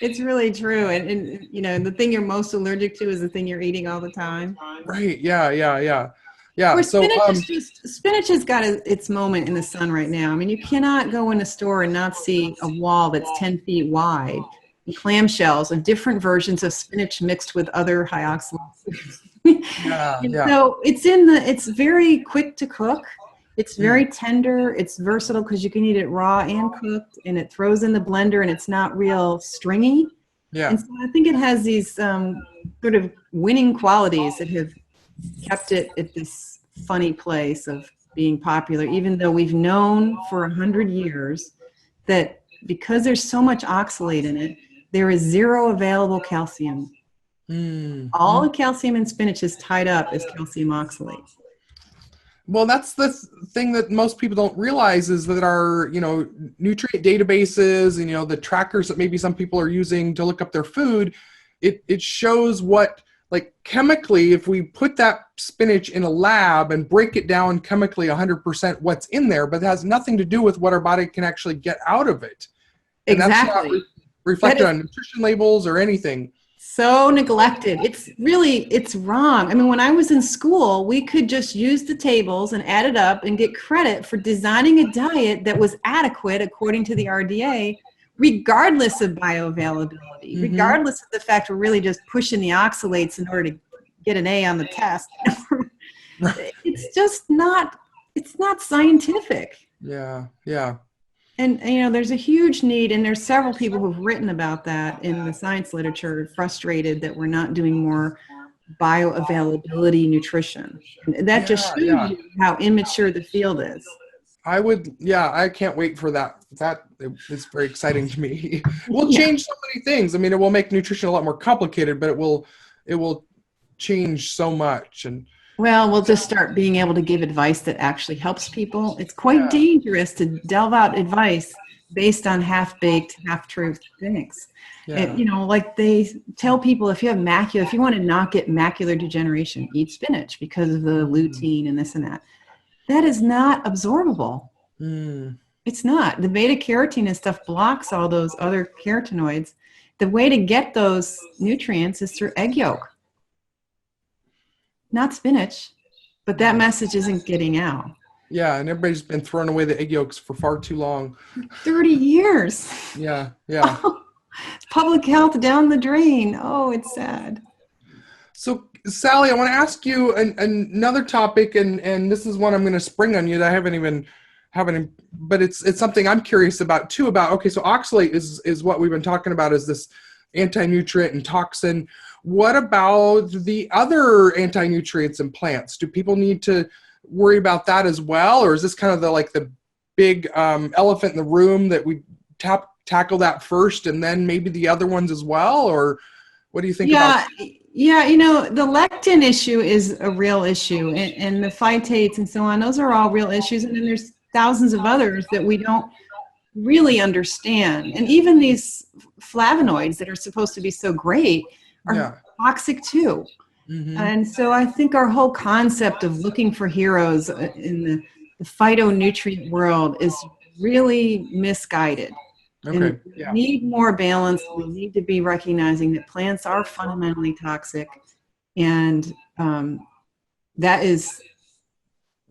It's really true. And the thing you're most allergic to is the thing you're eating all the time. Right. Yeah. Where So spinach has got its moment in the sun right now. I mean, you cannot go in a store and not see a wall that's 10 feet wide, clamshells and different versions of spinach mixed with other high oxalate foods. So it's very quick to cook. It's very tender. It's versatile because you can eat it raw and cooked, and it throws in the blender, and it's not real stringy. Yeah. And so I think it has these sort of winning qualities that have kept it at this funny place of being popular, even though we've known for 100 years that because there's so much oxalate in it, there is zero available calcium. All the calcium in spinach is tied up as calcium oxalate. Well, that's the thing that most people don't realize is that our, nutrient databases and, the trackers that maybe some people are using to look up their food, it shows what, like chemically, if we put that spinach in a lab and break it down chemically 100% what's in there, but it has nothing to do with what our body can actually get out of it. And exactly. That's not reflected on nutrition labels or anything. So neglected. It's wrong. I mean, when I was in school, we could just use the tables and add it up and get credit for designing a diet that was adequate according to the RDA, regardless of bioavailability, regardless of the fact we're really just pushing the oxalates in order to get an A on the test. It's just not, it's not scientific. Yeah. And, there's a huge need, and there's several people who've written about that in the science literature, frustrated that we're not doing more bioavailability nutrition. And that just shows you how immature the field is. I can't wait for that. That is very exciting to me. We'll change so many things. I mean, it will make nutrition a lot more complicated, but it will change so much. And well, we'll just start being able to give advice that actually helps people. It's quite dangerous to delve out advice based on half-baked, half-truth things. And, like they tell people, if you want to not get macular degeneration, eat spinach because of the lutein and this and that. That is not absorbable. It's not. The beta-carotene and stuff blocks all those other carotenoids. The way to get those nutrients is through egg yolk. Not spinach, but that message isn't getting out. Yeah, and everybody's been throwing away the egg yolks for far too long. 30 years. Yeah. Public health down the drain. Oh, it's sad. So, Sally, I want to ask you another topic, and this is one I'm going to spring on you that I haven't, but it's something I'm curious about too. Okay, so oxalate is what we've been talking about, is this anti-nutrient and toxin. What about the other anti-nutrients in plants? Do people need to worry about that as well? Or is this kind of the big elephant in the room that we tackle that first and then maybe the other ones as well? Or what do you think about that? Yeah, the lectin issue is a real issue, and the phytates and so on, those are all real issues. And then there's thousands of others that we don't really understand. And even these flavonoids that are supposed to be so great are toxic too. And so I think our whole concept of looking for heroes in the phytonutrient world is really misguided. Okay. We need more balance. We need to be recognizing that plants are fundamentally toxic. And that is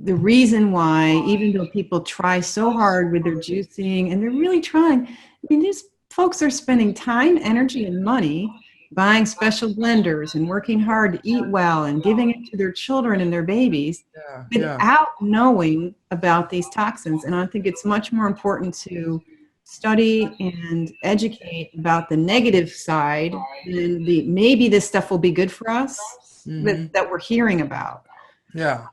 the reason why, even though people try so hard with their juicing, and they're really trying, I mean, these folks are spending time, energy, and money buying special blenders and working hard to eat well and giving it to their children and their babies without knowing about these toxins. And I think it's much more important to study and educate about the negative side than maybe this stuff will be good for us that we're hearing about. Yeah.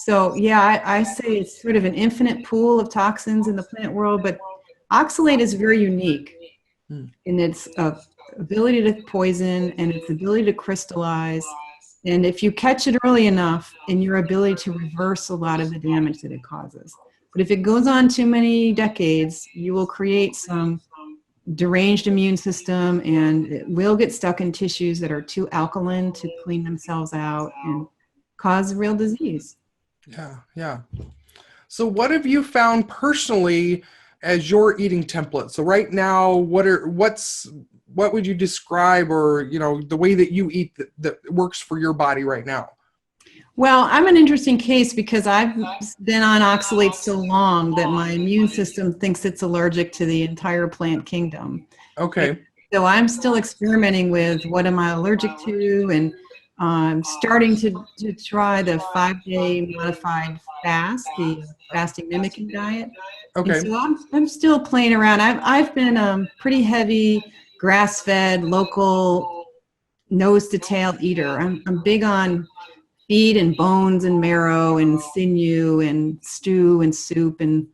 So I say it's sort of an infinite pool of toxins in the plant world, but oxalate is very unique in its ability to poison and its ability to crystallize. And if you catch it early enough, in your ability to reverse a lot of the damage that it causes. But if it goes on too many decades, you will create some deranged immune system, and it will get stuck in tissues that are too alkaline to clean themselves out and cause real disease. Yeah. So what have you found personally as your eating template? So right now, what would you describe, or the way that you eat that works for your body right now? Well, I'm an interesting case because I've been on oxalate so long that my immune system thinks it's allergic to the entire plant kingdom. Okay. So I'm still experimenting with what am I allergic to, and I'm starting to try the 5-day modified fast, the fasting mimicking diet. Okay. And so I'm still playing around. I've been pretty heavy grass-fed, local, nose-to-tail eater. I'm big on feed and bones and marrow and sinew and stew and soup and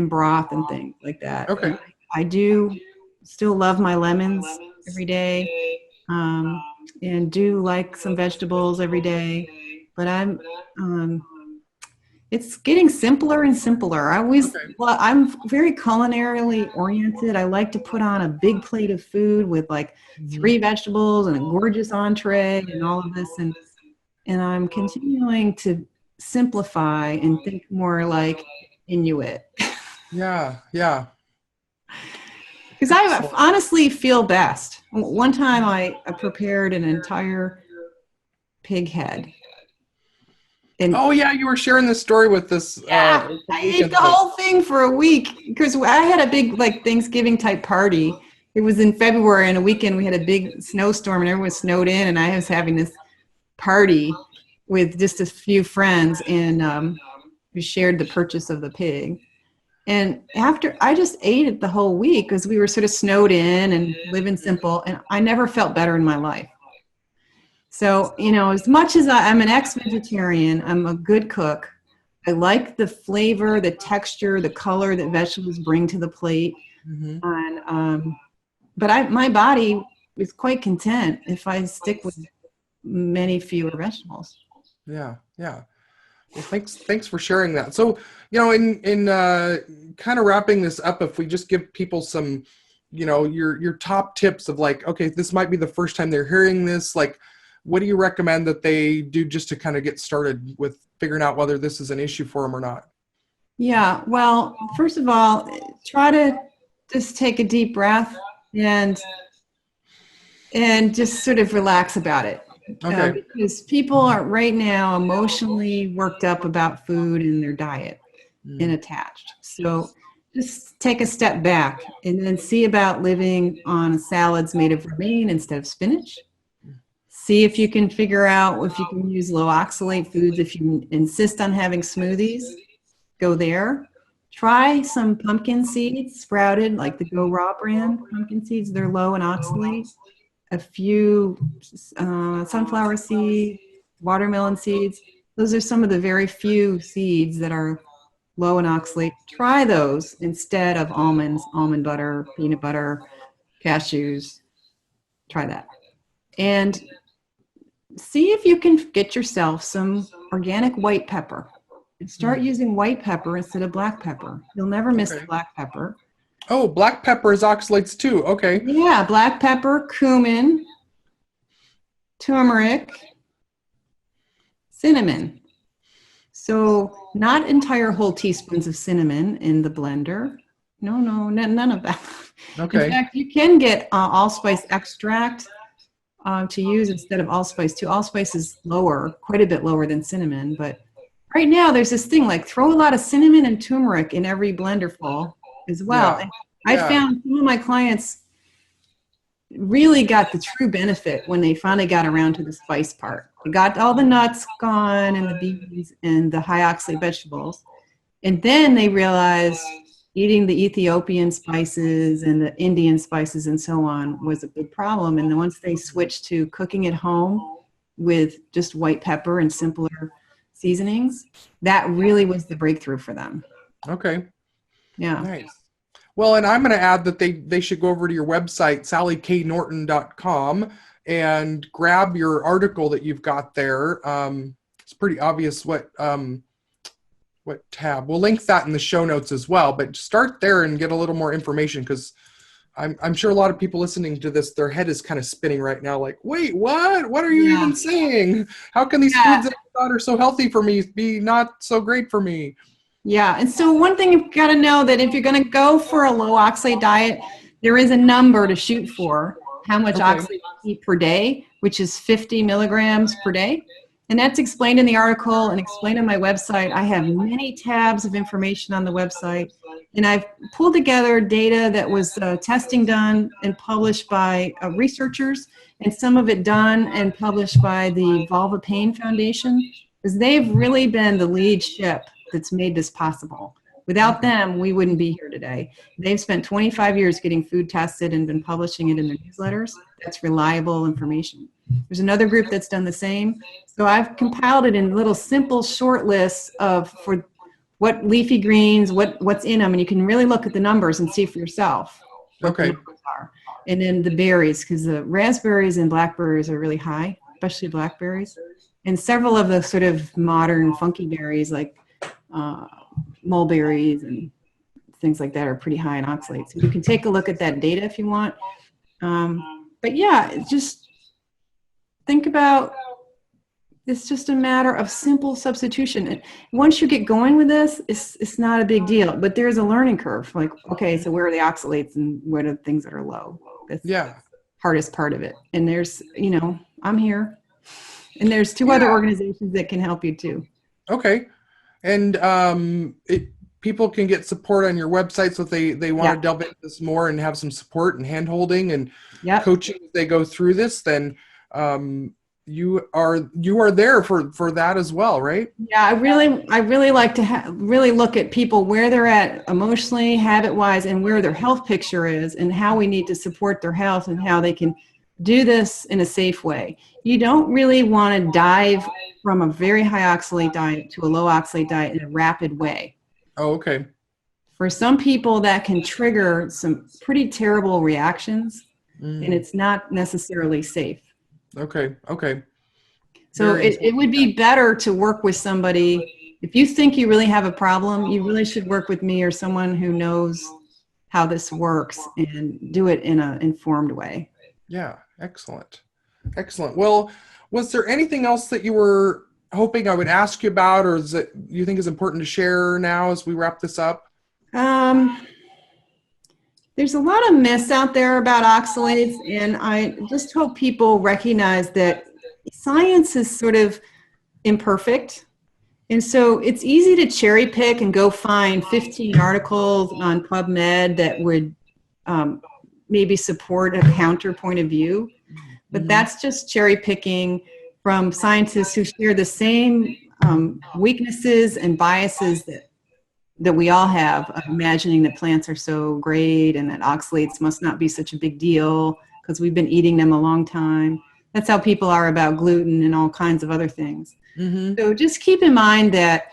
broth and things like that. Okay. I do still love my lemons every day, and do like some vegetables every day, but it's getting simpler and simpler. Well, I'm very culinarily oriented. I like to put on a big plate of food with like 3 vegetables and a gorgeous entree and all of this. And I'm continuing to simplify and think more like Inuit. Yeah. Yeah. Because I honestly feel best. One time I prepared an entire pig head. And oh yeah, you were sharing this story with this. I ate the whole thing for a week because I had a big like Thanksgiving type party. It was in February, and a weekend we had a big snowstorm and everyone snowed in, and I was having this party with just a few friends, and we shared the purchase of the pig. And after, I just ate it the whole week because we were sort of snowed in and living simple, and I never felt better in my life. So, as much as I'm an ex-vegetarian, I'm a good cook. I like the flavor, the texture, the color that vegetables bring to the plate. And, but my body is quite content if I stick with many fewer vegetables. Yeah. Yeah. Well, thanks for sharing that. So, in kind of wrapping this up, if we just give people some, your top tips of like, okay, this might be the first time they're hearing this, like, what do you recommend that they do just to kind of get started with figuring out whether this is an issue for them or not? Yeah, well, first of all, try to just take a deep breath and just sort of relax about it. Okay. Because people are right now emotionally worked up about food and their diet and attached. So just take a step back and then see about living on salads made of romaine instead of spinach. See if you can figure out if you can use low oxalate foods. If you insist on having smoothies, go there. Try some pumpkin seeds sprouted, like the Go Raw brand pumpkin seeds. They're low in oxalate. A few sunflower seeds, watermelon seeds. Those are some of the very few seeds that are low in oxalate. Try those instead of almonds, almond butter, peanut butter, cashews. Try that. And see if you can get yourself some organic white pepper. And start using white pepper instead of black pepper. You'll never miss the black pepper. Oh, black pepper is oxalates too. Okay. Yeah, black pepper, cumin, turmeric, cinnamon. So not entire whole teaspoons of cinnamon in the blender. No, none of that. Okay. In fact, you can get allspice extract to use instead of allspice too. Allspice is lower, quite a bit lower than cinnamon, but right now there's this thing like throw a lot of cinnamon and turmeric in every blenderful as well. Yeah. And I found some of my clients really got the true benefit when they finally got around to the spice part. They got all the nuts gone and the beans and the high oxalate vegetables. And then they realized eating the Ethiopian spices and the Indian spices and so on was a big problem. And then once they switched to cooking at home with just white pepper and simpler seasonings, that really was the breakthrough for them. Okay. Yeah. Nice. Well, and I'm going to add that they should go over to your website, sallyknorton.com, and grab your article that you've got there. It's pretty obvious what tab. We'll link that in the show notes as well, but start there and get a little more information, because I'm sure a lot of people listening to this, their head is kind of spinning right now, like, wait, what? What are you even saying? How can these foods that I thought are so healthy for me be not so great for me? Yeah, and so one thing you've got to know that if you're going to go for a low oxalate diet, there is a number to shoot for, how much oxalate you eat per day, which is 50 milligrams per day. And that's explained in the article and explained on my website. I have many tabs of information on the website. And I've pulled together data that was testing done and published by researchers, and some of it done and published by the Vulva Pain Foundation, because they've really been the lead ship that's made this possible. Without them, we wouldn't be here today. They've spent 25 years getting food tested and been publishing it in their newsletters. That's reliable information. There's another group that's done the same. So I've compiled it in little simple short lists for what leafy greens, what's in them, and you can really look at the numbers and see for yourself what the numbers are. And then the berries, because the raspberries and blackberries are really high, especially blackberries. And several of the sort of modern funky berries like mulberries and things like that are pretty high in oxalates. So you can take a look at that data if you want. But yeah, just think about, it's just a matter of simple substitution. And once you get going with this, it's not a big deal, but there's a learning curve. Like, okay, so where are the oxalates and what are the things that are low? That's the hardest part of it. And there's, I'm here. And there's two other organizations that can help you too. Okay. And people can get support on your website. So if they want to delve into this more and have some support and hand-holding and coaching as they go through this, then you are there for that as well, right? Yeah, I really like to really look at people where they're at emotionally, habit-wise, and where their health picture is and how we need to support their health and how they can do this in a safe way. You don't really want to dive from a very high oxalate diet to a low oxalate diet in a rapid way. Oh, okay. For some people, that can trigger some pretty terrible reactions, and it's not necessarily safe. Okay. So it would be better to work with somebody. If you think you really have a problem, you really should work with me or someone who knows how this works and do it in an informed way. Yeah, excellent. Well, was there anything else that you were hoping I would ask you about, or is it you think is important to share now as we wrap this up? There's a lot of myths out there about oxalates, and I just hope people recognize that science is sort of imperfect. And so it's easy to cherry pick and go find 15 articles on PubMed that would maybe support a counter point of view. But that's just cherry picking from scientists who share the same weaknesses and biases that we all have, of imagining that plants are so great and that oxalates must not be such a big deal because we've been eating them a long time. That's how people are about gluten and all kinds of other things. So just keep in mind that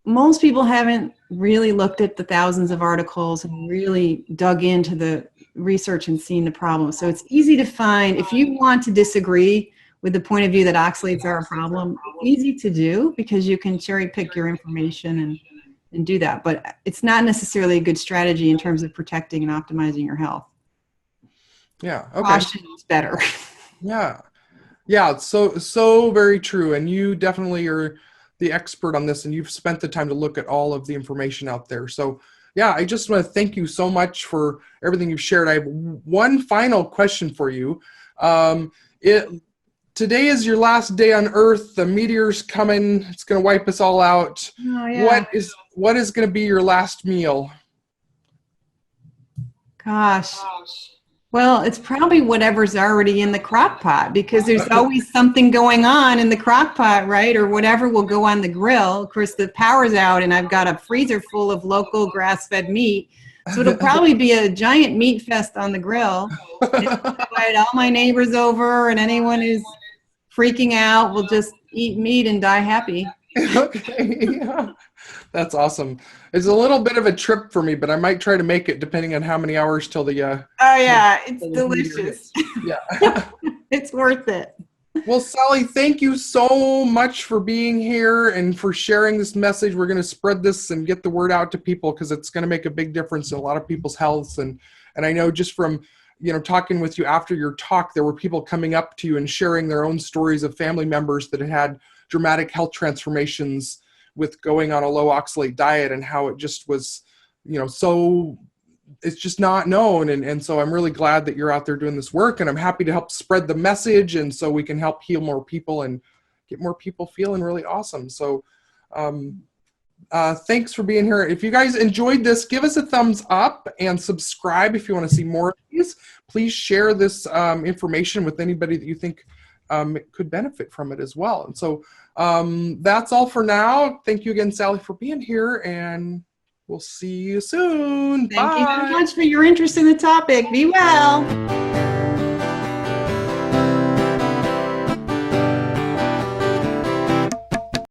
most people haven't really looked at the thousands of articles and really dug into the research and seen the problem. So it's easy to find, if you want to disagree with the point of view that oxalates are a problem, easy to do because you can cherry pick your information and do that. But it's not necessarily a good strategy in terms of protecting and optimizing your health. Yeah. Okay. Caution is better. Yeah. It's so very true. And you definitely are the expert on this, and you've spent the time to look at all of the information out there. So yeah, I just want to thank you so much for everything you've shared. I have one final question for you. Today is your last day on Earth. The meteor's coming. It's going to wipe us all out. Oh, yeah. What is going to be your last meal? Gosh. Well, it's probably whatever's already in the crock pot, because there's always something going on in the crock pot, right? Or whatever will go on the grill. Of course, the power's out and I've got a freezer full of local grass-fed meat. So it'll probably be a giant meat fest on the grill. And I'll invite all my neighbors over, and anyone who's freaking out will just eat meat and die happy. Okay, yeah. That's awesome. It's a little bit of a trip for me, but I might try to make it depending on how many hours till the oh yeah, it's delicious. Yeah. It's worth it. Well, Sally, thank you so much for being here and for sharing this message. We're going to spread this and get the word out to people because it's going to make a big difference in a lot of people's health. And I know just from talking with you after your talk, there were people coming up to you and sharing their own stories of family members that had dramatic health transformations with going on a low oxalate diet, and how it just was, so it's just not known. And so I'm really glad that you're out there doing this work, and I'm happy to help spread the message. And so we can help heal more people and get more people feeling really awesome. So thanks for being here. If you guys enjoyed this, give us a thumbs up and subscribe if you want to see more of these. Please share this information with anybody that you think could benefit from it as well. And so that's all for now. Thank you again, Sally, for being here, and we'll see you soon. Thank you so Bye. much for your interest in the topic. Be well.